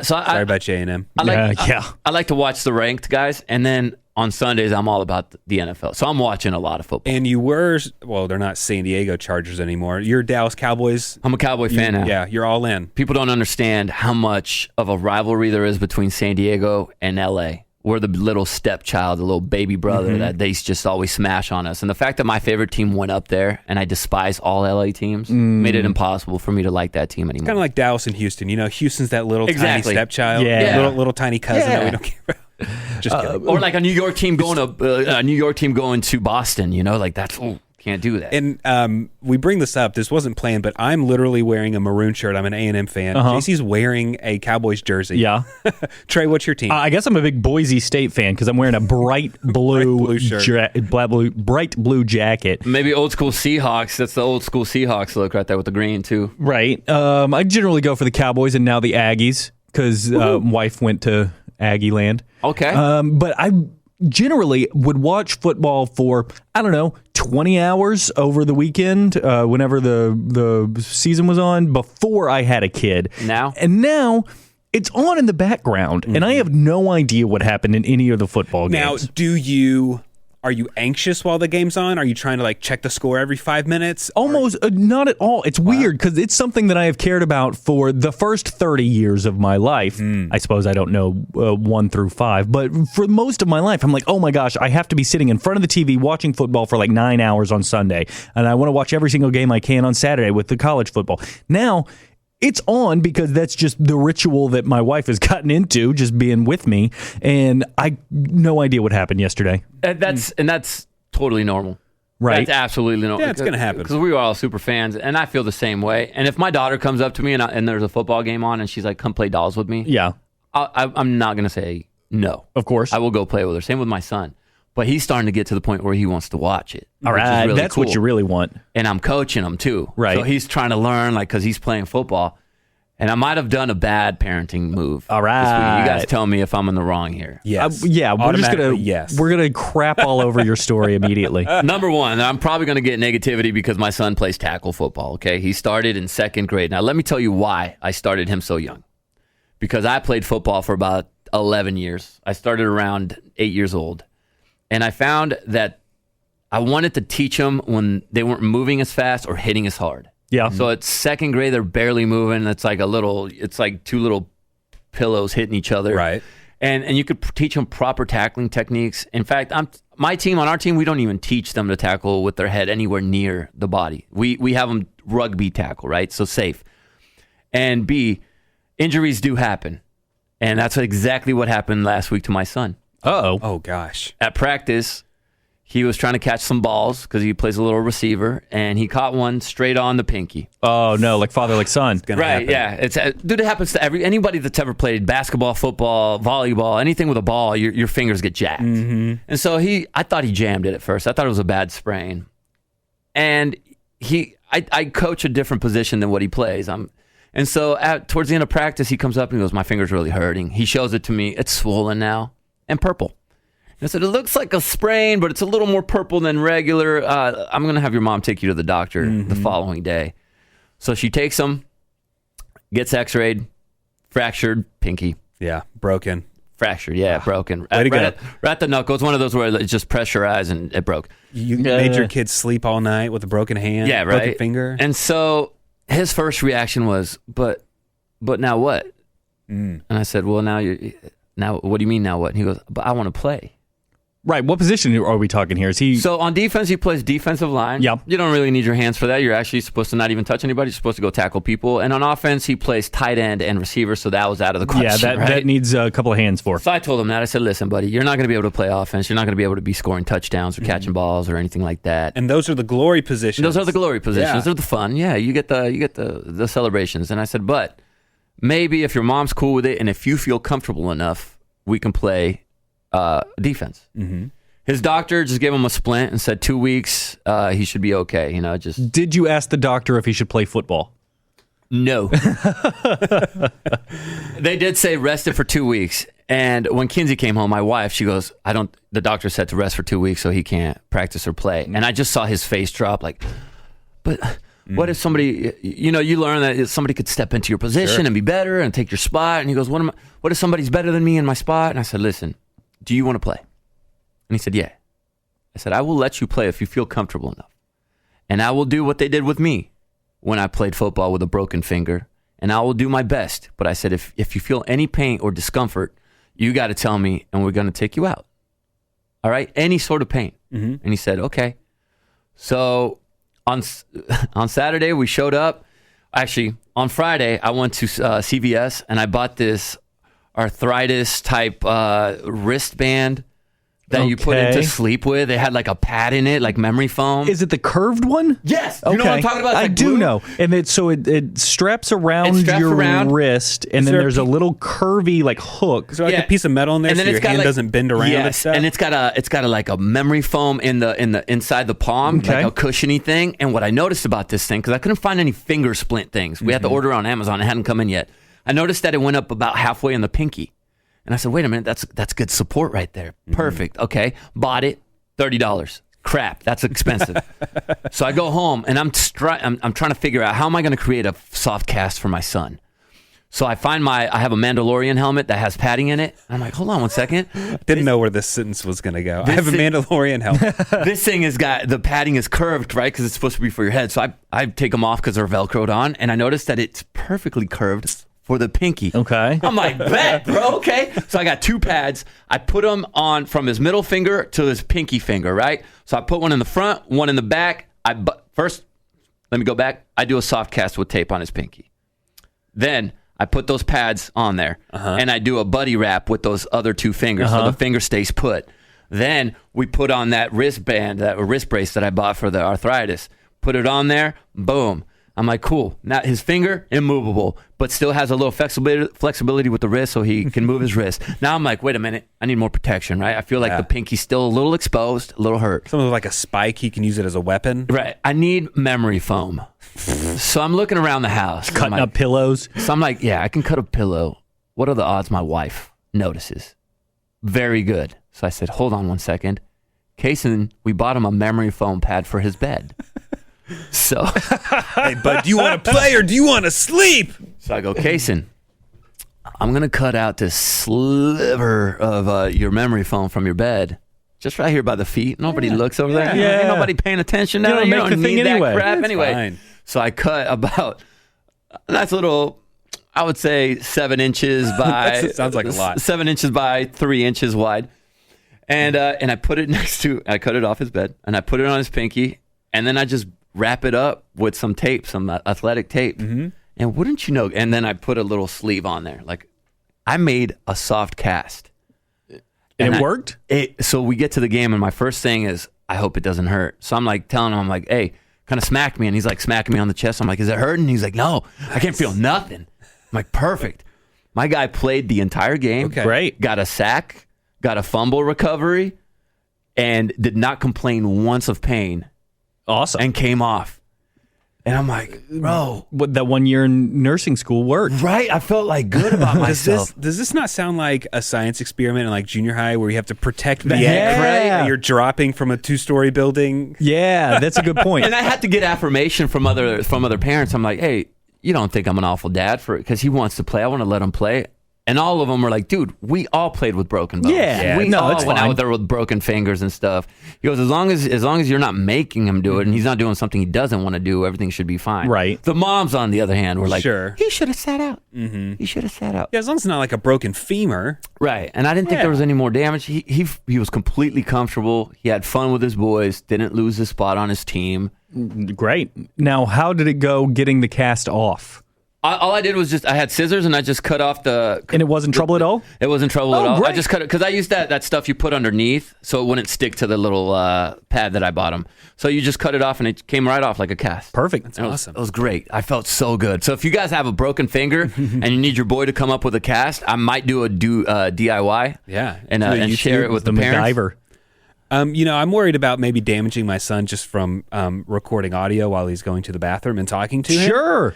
Speaker 4: Sorry about you, A&M.
Speaker 5: I like to watch the ranked guys, and then on Sundays, I'm all about the NFL. So I'm watching a lot of football.
Speaker 4: And they're not San Diego Chargers anymore. You're Dallas Cowboys.
Speaker 5: I'm a Cowboy fan now.
Speaker 4: Yeah, you're all in.
Speaker 5: People don't understand how much of a rivalry there is between San Diego and LA. We're the little stepchild, the little baby brother that they just always smash on us. And the fact that my favorite team went up there and I despise all LA teams made it impossible for me to like that team anymore.
Speaker 4: It's kind of like Dallas and Houston. Houston's that little tiny stepchild, little tiny cousin that we don't care about. Just kidding.
Speaker 5: Or like a New York team going to Boston. Like that's can't do that.
Speaker 4: And we bring this up. This wasn't planned, but I'm literally wearing a maroon shirt. I'm an A&M fan. JC's wearing a Cowboys jersey.
Speaker 6: Yeah.
Speaker 4: Trey, what's your team?
Speaker 6: I guess I'm a big Boise State fan because I'm wearing a bright blue
Speaker 4: shirt.
Speaker 6: bright blue jacket.
Speaker 5: Maybe old school Seahawks. That's the old school Seahawks look right there with the green too.
Speaker 6: Right. I generally go for the Cowboys and now the Aggies because wife went to Aggie land.
Speaker 5: Okay.
Speaker 6: But I generally would watch football for, 20 hours over the weekend whenever the season was on before I had a kid.
Speaker 5: Now
Speaker 6: it's on in the background, and I have no idea what happened in any of the football games.
Speaker 4: Now, are you anxious while the game's on? Are you trying to check the score every 5 minutes?
Speaker 6: Almost not at all. It's weird because it's something that I have cared about for the first 30 years of my life. I suppose I don't know 1 through 5, but for most of my life, I'm like, oh my gosh, I have to be sitting in front of the TV watching football for 9 hours on Sunday, and I want to watch every single game I can on Saturday with the college football. Now, it's on because that's just the ritual that my wife has gotten into, just being with me, and I no idea what happened yesterday.
Speaker 5: That's totally normal.
Speaker 6: Right.
Speaker 5: That's absolutely normal.
Speaker 4: Yeah, it's going to happen.
Speaker 5: Because we were all super fans, and I feel the same way. And if my daughter comes up to me and there's a football game on and she's like, come play dolls with me,
Speaker 6: Yeah,
Speaker 5: I'm not going to say no.
Speaker 6: of course.
Speaker 5: I will go play with her. Same with my son. But he's starting to get to the point where he wants to watch it.
Speaker 6: All
Speaker 5: which is
Speaker 6: right,
Speaker 5: really
Speaker 6: that's
Speaker 5: cool.
Speaker 6: what you really want.
Speaker 5: And I'm coaching him too.
Speaker 6: Right.
Speaker 5: So he's trying to learn, because he's playing football. And I might have done a bad parenting move.
Speaker 6: All
Speaker 5: this week.
Speaker 6: right.
Speaker 5: You guys tell me if I'm in the wrong here.
Speaker 4: Yes.
Speaker 6: We're gonna crap all over your story immediately.
Speaker 5: Number one, I'm probably going to get negativity because my son plays tackle football. Okay, he started in 2nd grade. Now let me tell you why I started him so young. Because I played football for about 11 years. I started around 8 years old, and I found that I wanted to teach them when they weren't moving as fast or hitting as hard.
Speaker 6: Yeah.
Speaker 5: So at 2nd grade, they're barely moving. It's like two little pillows hitting each other.
Speaker 4: Right.
Speaker 5: And you could teach them proper tackling techniques. In fact, on our team, we don't even teach them to tackle with their head anywhere near the body. We have them rugby tackle, right? So safe. And B, injuries do happen. And that's exactly what happened last week to my son.
Speaker 6: Uh-oh.
Speaker 4: Oh, gosh.
Speaker 5: At practice, he was trying to catch some balls because he plays a little receiver, and he caught one straight on the pinky.
Speaker 6: Oh, no, like father, like son.
Speaker 5: Right, yeah. It happens to anybody that's ever played basketball, football, volleyball, anything with a ball, your fingers get jacked. Mm-hmm. And so I thought he jammed it at first. I thought it was a bad sprain. And I coach a different position than what he plays. And so towards the end of practice, he comes up and he goes, my finger's really hurting. He shows it to me. It's swollen now and purple. I said, it looks like a sprain, but it's a little more purple than regular. I'm going to have your mom take you to the doctor the following day. So she takes him, gets x-rayed, fractured pinky.
Speaker 4: Yeah, broken.
Speaker 5: Fractured, broken.
Speaker 4: Way to go.
Speaker 5: Right at the knuckle. It's one of those where it's just pressurized and it broke.
Speaker 4: You made your kid sleep all night with a broken hand, broken finger.
Speaker 5: And so his first reaction was, but now what? And I said, well, now what do you mean now what? And he goes, but I want to play.
Speaker 6: Right. What position are we talking here? Is he?
Speaker 5: So on defense, he plays defensive line.
Speaker 6: Yeah.
Speaker 5: You don't really need your hands for that. You're actually supposed to not even touch anybody. You're supposed to go tackle people. And on offense, he plays tight end and receiver. So that was out of the question.
Speaker 6: Yeah, that needs a couple of hands for.
Speaker 5: So I told him that. I said, listen, buddy, you're not going to be able to play offense. You're not going to be able to be scoring touchdowns or catching balls or anything like that.
Speaker 4: And those are the glory positions.
Speaker 5: Those are the glory positions.
Speaker 4: Yeah.
Speaker 5: They're the fun. Yeah, you get the celebrations. And I said, but maybe if your mom's cool with it and if you feel comfortable enough, we can play defense. Mm-hmm. His doctor just gave him a splint and said 2 weeks, he should be okay.
Speaker 6: Did you ask the doctor if he should play football?
Speaker 5: No. They did say rest it for 2 weeks. And when Kinsey came home, my wife, she goes, the doctor said to rest for 2 weeks so he can't practice or play. And I just saw his face drop but what if somebody, you learn that somebody could step into your position and be better and take your spot. And he goes, what if somebody's better than me in my spot? And I said, listen, do you want to play? And he said, yeah. I said, I will let you play if you feel comfortable enough. And I will do what they did with me when I played football with a broken finger. And I will do my best. But I said, if you feel any pain or discomfort, you got to tell me and we're going to take you out. All right? Any sort of pain. Mm-hmm. And he said, okay. So on Saturday, we showed up. Actually, on Friday, I went to CVS and I bought this arthritis type wristband that you put into sleep with. It had like a pad in it, like memory foam.
Speaker 6: Is it the curved one?
Speaker 5: Yes. You know what I'm talking about? It's
Speaker 6: I
Speaker 5: like
Speaker 6: do
Speaker 5: blue.
Speaker 6: know. And it straps around your wrist, and then there's a little curvy like hook.
Speaker 4: Is there like a piece of metal in there so your hand doesn't bend around and stuff?
Speaker 5: And it's got a like a memory foam in the inside the palm, like a cushiony thing. And what I noticed about this thing, because I couldn't find any finger splint things. We had to order on Amazon. It hadn't come in yet. I noticed that it went up about halfway in the pinky. And I said, wait a minute, that's good support right there. Perfect. Okay. Bought it, $30. Crap, that's expensive. So I go home and I'm trying to figure out how am I going to create a soft cast for my son. So I find I have a Mandalorian helmet that has padding in it. And I'm like, hold on one second.
Speaker 4: Didn't know where this sentence was going to go. I have a Mandalorian helmet.
Speaker 5: This thing the padding is curved, right? Because it's supposed to be for your head. So I take them off because they're Velcroed on. And I noticed that it's perfectly curved for the pinky.
Speaker 6: Okay.
Speaker 5: I'm like, bet, bro, okay. So I got 2 pads. I put them on from his middle finger to his pinky finger, right? So I put one in the front, one in the back. First, let me go back. I do a soft cast with tape on his pinky. Then I put those pads on there, and I do a buddy wrap with those other 2 fingers so the finger stays put. Then we put on that wristband, that wrist brace that I bought for the arthritis. Put it on there, boom. I'm like, cool. Now his finger, immovable, but still has a little flexibility with the wrist so he can move his wrist. Now I'm like, wait a minute. I need more protection, right? I feel like the pinky's still a little exposed, a little hurt.
Speaker 4: Something like a spike. He can use it as a weapon.
Speaker 5: Right. I need memory foam. So I'm looking around the house.
Speaker 6: Cutting up pillows.
Speaker 5: So I'm like, yeah, I can cut a pillow. What are the odds my wife notices? Very good. So I said, hold on one second. Kaysen, we bought him a memory foam pad for his bed. So,
Speaker 4: hey, bud, do you want to play or do you want to sleep?
Speaker 5: So I go, Kaysen, I'm going to cut out this sliver of your memory foam from your bed. Just right here by the feet. Nobody looks over there.
Speaker 6: Yeah.
Speaker 5: Ain't nobody paying attention now. You don't need that crap anyway.
Speaker 4: Fine.
Speaker 5: So I cut about a nice little, I would say 7 inches by...
Speaker 4: sounds like a lot.
Speaker 5: 7 inches by 3 inches wide. And I put it I cut it off his bed, and I put it on his pinky, and then I just wrap it up with some tape, some athletic tape. And wouldn't you know, and then I put a little sleeve on there. Like, I made a soft cast.
Speaker 6: And it worked?
Speaker 5: So we get to the game, and my first thing is, I hope it doesn't hurt. So I'm like telling him, I'm like, hey, kind of smack me. And he's like smacking me on the chest. I'm like, is it hurting? He's like, no, I can't feel nothing. I'm like, perfect. My guy played the entire game.
Speaker 4: Okay.
Speaker 6: Great.
Speaker 5: Got a sack, got a fumble recovery, and did not complain once of pain.
Speaker 6: Awesome.
Speaker 5: And came off. And I'm like, bro.
Speaker 6: What, that 1 year in nursing school worked.
Speaker 5: Right? I felt like good about myself.
Speaker 4: Does this not sound like a science experiment in like junior high where you have to protect the
Speaker 6: Yeah.
Speaker 4: egg that you're dropping from a 2-story building?
Speaker 6: Yeah, that's a good point.
Speaker 5: And I had to get affirmation from other parents. I'm like, hey, you don't think I'm an awful dad because he wants to play. I want to let him play. And all of them were like, dude, we all played with broken bones.
Speaker 6: Yeah.
Speaker 5: We
Speaker 6: No,
Speaker 5: all
Speaker 6: it's
Speaker 5: went
Speaker 6: fine.
Speaker 5: out there with broken fingers and stuff. He goes, as long as you're not making him do it and he's not doing something he doesn't want to do, everything should be fine.
Speaker 6: Right.
Speaker 5: The moms, on the other hand, were like,
Speaker 4: Sure.
Speaker 5: he should have sat out. He should have sat out.
Speaker 4: Yeah, as long as it's not like a broken femur.
Speaker 5: Right. And I didn't think there was any more damage. He was completely comfortable. He had fun with his boys, didn't lose his spot on his team.
Speaker 6: Great. Now, how did it go getting the cast off?
Speaker 5: All I did was I had scissors and I just cut off the...
Speaker 6: And it wasn't trouble at all?
Speaker 5: It wasn't trouble at all.
Speaker 6: Great.
Speaker 5: I just cut it because I used that stuff you put underneath so it wouldn't stick to the little pad that I bought him. So you just cut it off and it came right off like a cast.
Speaker 6: Perfect.
Speaker 4: That's awesome.
Speaker 5: It was great. I felt so good. So if you guys have a broken finger and you need your boy to come up with a cast, I might do a DIY.
Speaker 4: Yeah.
Speaker 5: And share it with the parents.
Speaker 6: MacGyver.
Speaker 4: I'm worried about maybe damaging my son just from recording audio while he's going to the bathroom and talking to him.
Speaker 6: Sure.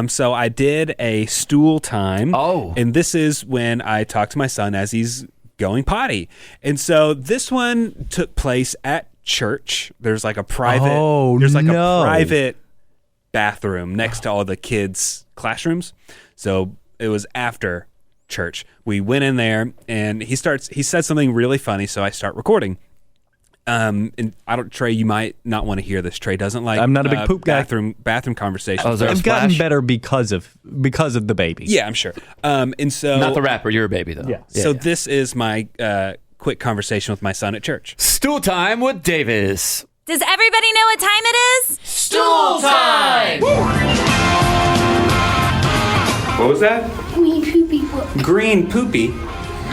Speaker 4: So I did a stool time.
Speaker 5: Oh.
Speaker 4: And this is when I talk to my son as he's going potty. And so this one took place at church. There's like a private a private bathroom next to all the kids' classrooms. So it was after church. We went in there and he said something really funny, so I start recording. And Trey, you might not want to hear this. Trey doesn't like.
Speaker 6: I'm not a big poop guy.
Speaker 4: Bathroom conversations.
Speaker 5: Oh, is there a
Speaker 6: I've gotten
Speaker 5: splash?
Speaker 6: better because of the baby.
Speaker 4: Yeah, I'm sure. And so
Speaker 5: Not the rapper. You're a baby, though.
Speaker 6: Yeah.
Speaker 4: So this is my quick conversation with my son at church.
Speaker 5: Stool time with Davis.
Speaker 2: Does everybody know what time it is?
Speaker 3: Stool time!
Speaker 4: What was that?
Speaker 3: Me poopy book.
Speaker 4: green poopy.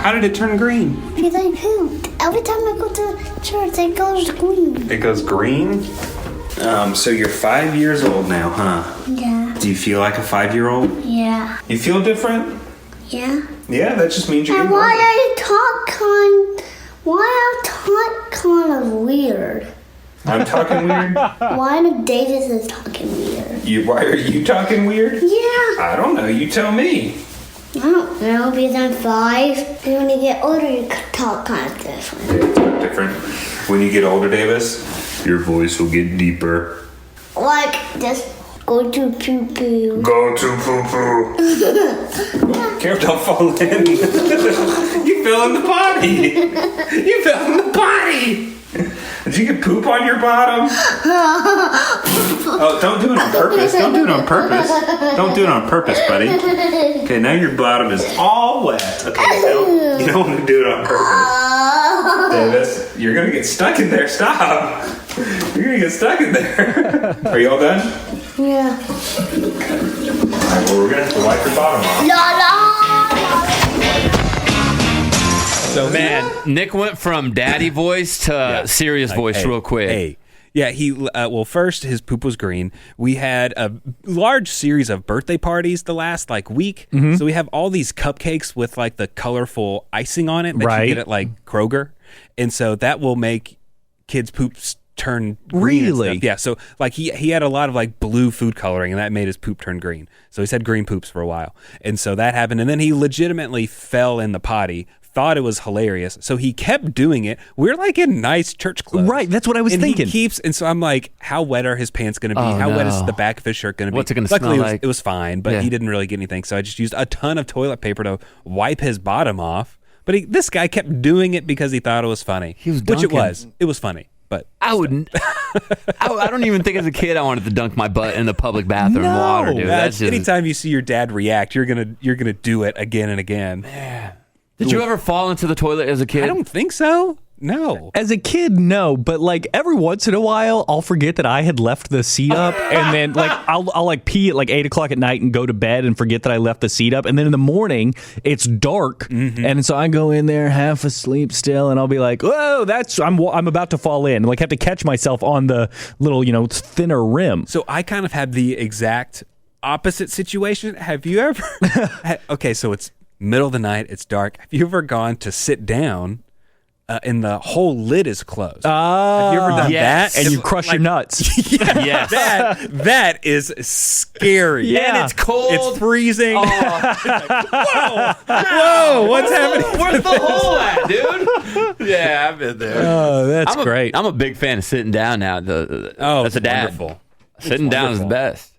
Speaker 4: How did it turn green?
Speaker 7: Because I pooped. Every time I go to church, it goes green.
Speaker 4: It goes green? So you're 5 years old now, huh?
Speaker 7: Yeah.
Speaker 4: Do you feel like a 5-year-old?
Speaker 7: Yeah.
Speaker 4: You feel different?
Speaker 7: Yeah.
Speaker 4: Yeah, that just means you're
Speaker 7: And
Speaker 4: getting
Speaker 7: why
Speaker 4: older.
Speaker 7: are you talk kind of weird?
Speaker 4: I'm talking weird?
Speaker 7: Why am Davis is talking weird?
Speaker 4: Why are you talking weird?
Speaker 7: Yeah.
Speaker 4: I don't know. You tell me.
Speaker 7: I don't know, because I'm 5. And when you get older, you talk kind of different.
Speaker 4: Different. When you get older, Davis, your voice will get deeper.
Speaker 7: Like, just go to poo-poo.
Speaker 4: Go to poo-poo. Careful, don't fall in. You fell in the potty. You fell in the potty. Did you get poop on your bottom? Oh, don't do it on purpose. Don't do it on purpose. Don't do it on purpose, buddy. Okay, now your bottom is all wet. Okay, you don't want to do it on purpose. Davis, you're going to get stuck in there. Stop. You're going to get stuck in there. Are you all done?
Speaker 7: Yeah.
Speaker 4: All right, well, we're going to have to wipe your bottom off.
Speaker 7: La la!
Speaker 5: So, man, Nick went from daddy voice to serious voice real quick.
Speaker 4: Hey. Yeah, well, first, his poop was green. We had a large series of birthday parties the last, week. Mm-hmm. So we have all these cupcakes with, the colorful icing on it that you get at, Kroger. And so that will make kids' poops turn green.
Speaker 6: Really?
Speaker 4: And stuff. Yeah, so, he had a lot of, blue food coloring, and that made his poop turn green. So he's had green poops for a while. And so that happened. And then he legitimately fell in the potty, thought it was hilarious, so he kept doing it. We're in nice church clothes,
Speaker 6: Right, that's what I was thinking.
Speaker 4: And so I'm like, how wet are his pants going to be? How wet is the back of his shirt going to be?
Speaker 5: What's it going to
Speaker 4: Luckily,
Speaker 5: smell like?
Speaker 4: It was fine, but he didn't really get anything. So I just used a ton of toilet paper to wipe his bottom off. But this guy kept doing it because he thought it was funny.
Speaker 5: He was
Speaker 4: which it
Speaker 5: dunking.
Speaker 4: was. It was funny, but
Speaker 5: I wouldn't. I don't even think as a kid I wanted to dunk my butt in the public bathroom water, dude. That's just...
Speaker 4: anytime you see your dad react, you're gonna do it again and again.
Speaker 5: Did you ever fall into the toilet as a kid?
Speaker 4: I don't think so. No.
Speaker 6: As a kid, no, but every once in a while, I'll forget that I had left the seat up, and then I'll pee at 8 o'clock at night and go to bed and forget that I left the seat up, and then in the morning it's dark, and so I go in there half asleep still, and I'll be like, "Whoa, I'm about to fall in," have to catch myself on the little thinner rim.
Speaker 4: So I kind of had the exact opposite situation. Have you ever? Okay, so it's middle of the night, it's dark. Have you ever gone to sit down and the whole lid is closed? Have you ever done that?
Speaker 6: And you crush your nuts.
Speaker 5: Yes.
Speaker 4: That is scary.
Speaker 6: Yeah.
Speaker 5: And it's cold.
Speaker 4: It's freezing.
Speaker 5: Oh.
Speaker 4: Whoa, what's happening?
Speaker 5: Where's the hole at, dude? Yeah, I've been there.
Speaker 6: Oh, that's great.
Speaker 5: I'm a big fan of sitting down now. That's a dad.
Speaker 4: Wonderful.
Speaker 5: Sitting down is the best.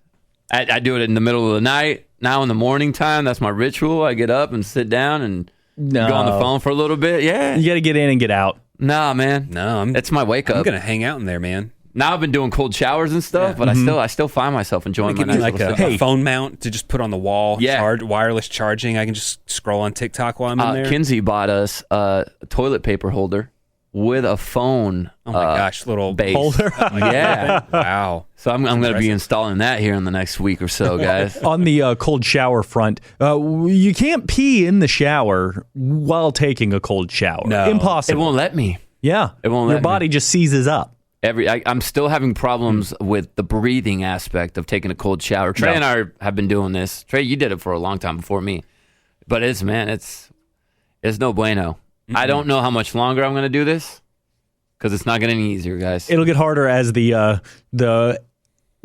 Speaker 5: I do it in the middle of the night. Now in the morning time, that's my ritual. I get up and sit down and go on the phone for a little bit. Yeah.
Speaker 6: You got to get in and get out.
Speaker 5: Nah, man.
Speaker 4: No,
Speaker 5: It's my wake up.
Speaker 4: I'm gonna hang out in there, man.
Speaker 5: Now I've been doing cold showers and stuff, but I still find myself enjoying my
Speaker 4: Give me
Speaker 5: nice little stuff.
Speaker 4: a phone mount to just put on the wall.
Speaker 5: Yeah.
Speaker 4: Wireless charging. I can just scroll on TikTok while I'm in there.
Speaker 5: Kinsey bought us a toilet paper holder with a phone.
Speaker 4: Oh my gosh, little
Speaker 5: base.
Speaker 6: Holder.
Speaker 5: Yeah.
Speaker 4: Wow.
Speaker 5: So I'm going to be installing that here in the next week or so, guys.
Speaker 6: On the cold shower front, you can't pee in the shower while taking a cold shower.
Speaker 4: No.
Speaker 5: It
Speaker 6: Impossible.
Speaker 5: won't let me.
Speaker 6: Yeah.
Speaker 5: It won't
Speaker 6: Your
Speaker 5: let me.
Speaker 6: body just seizes up.
Speaker 5: I'm still having problems with the breathing aspect of taking a cold shower. Trey and I have been doing this. Trey, you did it for a long time before me, but it's no bueno. I don't know how much longer I'm going to do this because it's not getting any easier, guys.
Speaker 6: It'll get harder as the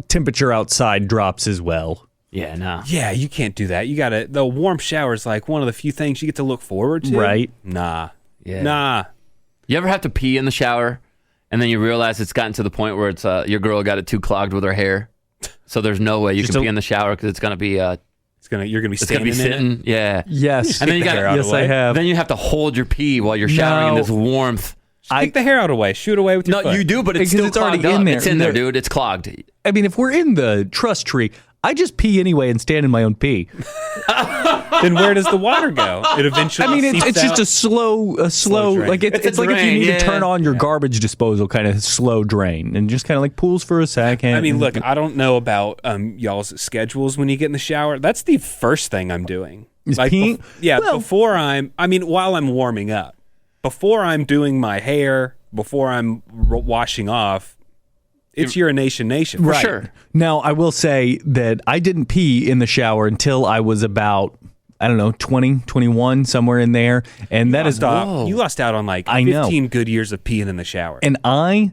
Speaker 6: temperature outside drops as well.
Speaker 5: Yeah, no.
Speaker 4: Yeah, you can't do that. The warm shower is one of the few things you get to look forward to.
Speaker 6: Right.
Speaker 4: Nah.
Speaker 5: Yeah.
Speaker 4: Nah.
Speaker 5: You ever have to pee in the shower and then you realize it's gotten to the point where it's your girl got it too clogged with her hair, so there's no way you can pee in the shower because it's going to be
Speaker 4: you're gonna be standing in
Speaker 5: sitting.
Speaker 4: it.
Speaker 5: Yeah.
Speaker 6: Yes.
Speaker 5: And then you got
Speaker 6: yes, I have.
Speaker 5: Then you have to hold your pee while you're showering in this warmth.
Speaker 4: Take the hair out away. Shoot away with your foot.
Speaker 5: You do, but it's
Speaker 6: Because
Speaker 5: still
Speaker 6: it's already
Speaker 5: clogged
Speaker 6: in
Speaker 5: up.
Speaker 6: there.
Speaker 5: It's in there, dude. It's clogged.
Speaker 6: I mean, if we're in the trust tree, I just pee anyway and stand in my own pee.
Speaker 4: Then where does the water go? It eventually.
Speaker 6: I mean, it's
Speaker 4: seeps
Speaker 6: just
Speaker 4: out.
Speaker 6: a slow
Speaker 4: drain.
Speaker 6: it's like if you
Speaker 5: drain,
Speaker 6: need
Speaker 5: yeah.
Speaker 6: to turn on your garbage disposal kind of slow drain and just kind of pools for a second.
Speaker 4: I mean, look, I don't know about y'all's schedules when you get in the shower. That's the first thing I'm doing.
Speaker 6: Is
Speaker 4: Like,
Speaker 6: peeing? Well,
Speaker 4: while I'm warming up, before I'm doing my hair, before I'm washing off, it's urination nation.
Speaker 6: right.
Speaker 5: sure.
Speaker 6: Now, I will say that I didn't pee in the shower until I was about, I don't know, 20, 21, somewhere in there. And
Speaker 4: You
Speaker 6: that is
Speaker 4: you lost out on like
Speaker 6: I know.
Speaker 4: 15 good years of peeing in the shower.
Speaker 6: And I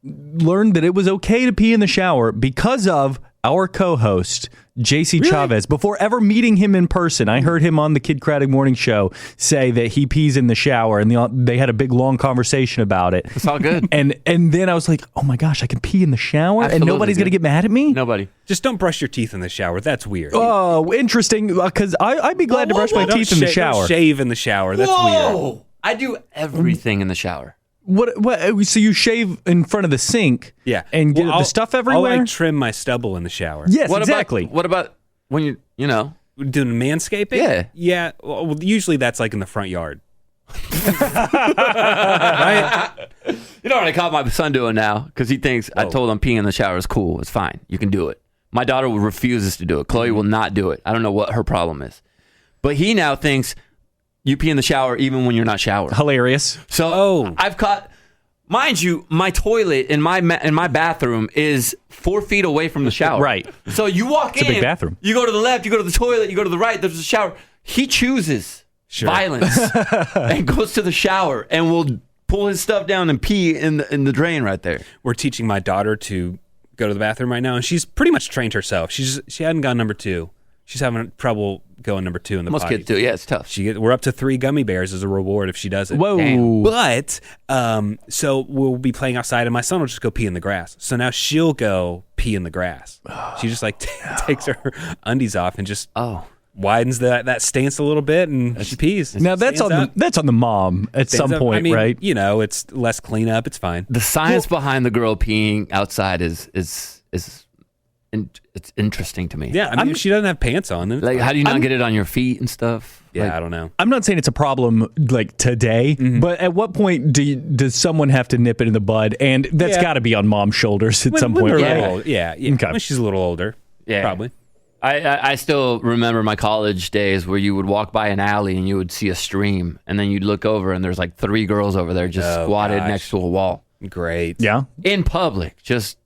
Speaker 6: learned that it was okay to pee in the shower because of our co-host, JC Chavez. Before ever meeting him in person, I heard him on the Kid Craddock Morning Show say that he pees in the shower, and they had a big, long conversation about it.
Speaker 5: It's all good.
Speaker 6: And then I was like, oh my gosh, I can pee in the shower?
Speaker 5: Absolutely,
Speaker 6: and nobody's going to
Speaker 5: dude.
Speaker 6: get mad at me?
Speaker 5: Nobody.
Speaker 4: Just don't brush your teeth in the shower. That's weird.
Speaker 6: Oh, interesting, because I'd be glad to brush my
Speaker 4: Don't
Speaker 6: teeth in the
Speaker 4: don't
Speaker 6: shower.
Speaker 4: shave in the shower. That's weird.
Speaker 5: I do everything in the shower.
Speaker 6: What? So you shave in front of the sink
Speaker 4: Yeah.
Speaker 6: and get the
Speaker 4: I'll-
Speaker 6: stuff everywhere?
Speaker 4: I'll like trim my stubble in the shower.
Speaker 6: Yes,
Speaker 5: What
Speaker 6: exactly.
Speaker 5: What about when you know?
Speaker 4: Doing manscaping?
Speaker 5: Yeah.
Speaker 4: Yeah. Well, usually that's like in the front yard. Right?
Speaker 5: You know what I caught my son doing now? Because he thinks I told him peeing in the shower is cool. It's fine. You can do it. My daughter refuses to do it. Chloe will not do it. I don't know what her problem is. But he now thinks you pee in the shower even when you're not showering.
Speaker 6: Hilarious.
Speaker 5: So I've caught, mind you, my toilet in my bathroom is 4 feet away from the shower.
Speaker 6: Right.
Speaker 5: So you walk in.
Speaker 6: a big bathroom.
Speaker 5: You go to the left, you go to the toilet, you go to the right, there's a shower. He chooses violence and goes to the shower and will pull his stuff down and pee in the drain right there.
Speaker 4: We're teaching my daughter to go to the bathroom right now, and she's pretty much trained herself. She hadn't gone number 2. She's having trouble going number 2 in the
Speaker 5: Most
Speaker 4: potty.
Speaker 5: kids do. Yeah, it's tough.
Speaker 4: We're up to 3 gummy bears as a reward if she does it.
Speaker 6: Whoa.
Speaker 5: Damn.
Speaker 4: But so we'll be playing outside, and my son will just go pee in the grass. So now she'll go pee in the grass. She just like takes her undies off and just widens that stance a little bit, and she pees.
Speaker 6: Now that's
Speaker 4: Stands
Speaker 6: on the mom at some
Speaker 4: up.
Speaker 6: point,
Speaker 4: I mean,
Speaker 6: right?
Speaker 4: You know, it's less cleanup. It's fine.
Speaker 5: The science behind the girl peeing outside is it's interesting to me.
Speaker 4: Yeah, I mean, if she doesn't have pants on, then it's
Speaker 5: Like,
Speaker 4: fine.
Speaker 5: how do you not get it on your feet and stuff?
Speaker 4: Yeah,
Speaker 5: Like,
Speaker 4: I don't know.
Speaker 6: I'm not saying it's a problem like today, but at what point does someone have to nip it in the bud? And that's
Speaker 4: Yeah.
Speaker 6: got to be on mom's shoulders at some
Speaker 4: When
Speaker 6: point,
Speaker 4: they're
Speaker 6: right?
Speaker 4: little old- yeah.
Speaker 6: Okay.
Speaker 4: When she's a little older, probably.
Speaker 5: I still remember my college days where you would walk by an alley and you would see a stream, and then you'd look over and there's like 3 girls over there just squatted
Speaker 4: gosh.
Speaker 5: next to a wall
Speaker 4: Great.
Speaker 6: Yeah.
Speaker 5: in public. Just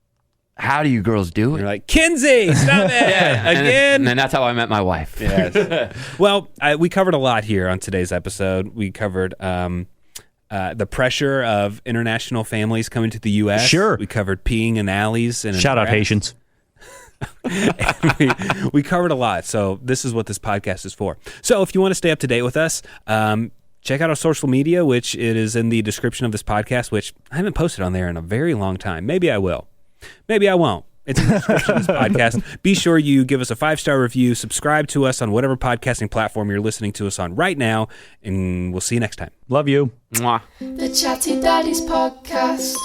Speaker 5: how do you girls do it?
Speaker 4: You're like, Kinsey, stop it again.
Speaker 5: And that's how I met my wife.
Speaker 4: Yes. Well, we covered a lot here on today's episode. We covered the pressure of international families coming to the U.S.
Speaker 6: Sure.
Speaker 4: We covered peeing in alleys. And in
Speaker 6: Shout out
Speaker 4: grass.
Speaker 6: Haitians.
Speaker 4: we covered a lot. So this is what this podcast is for. So if you want to stay up to date with us, check out our social media, which it is in the description of this podcast, which I haven't posted on there in a very long time. Maybe I will. Maybe I won't. It's in the description of this podcast. Be sure you give us a 5-star review, subscribe to us on whatever podcasting platform you're listening to us on right now, and we'll see you next time.
Speaker 6: Love you.
Speaker 5: Mwah.
Speaker 3: The Chatty Daddies Podcast.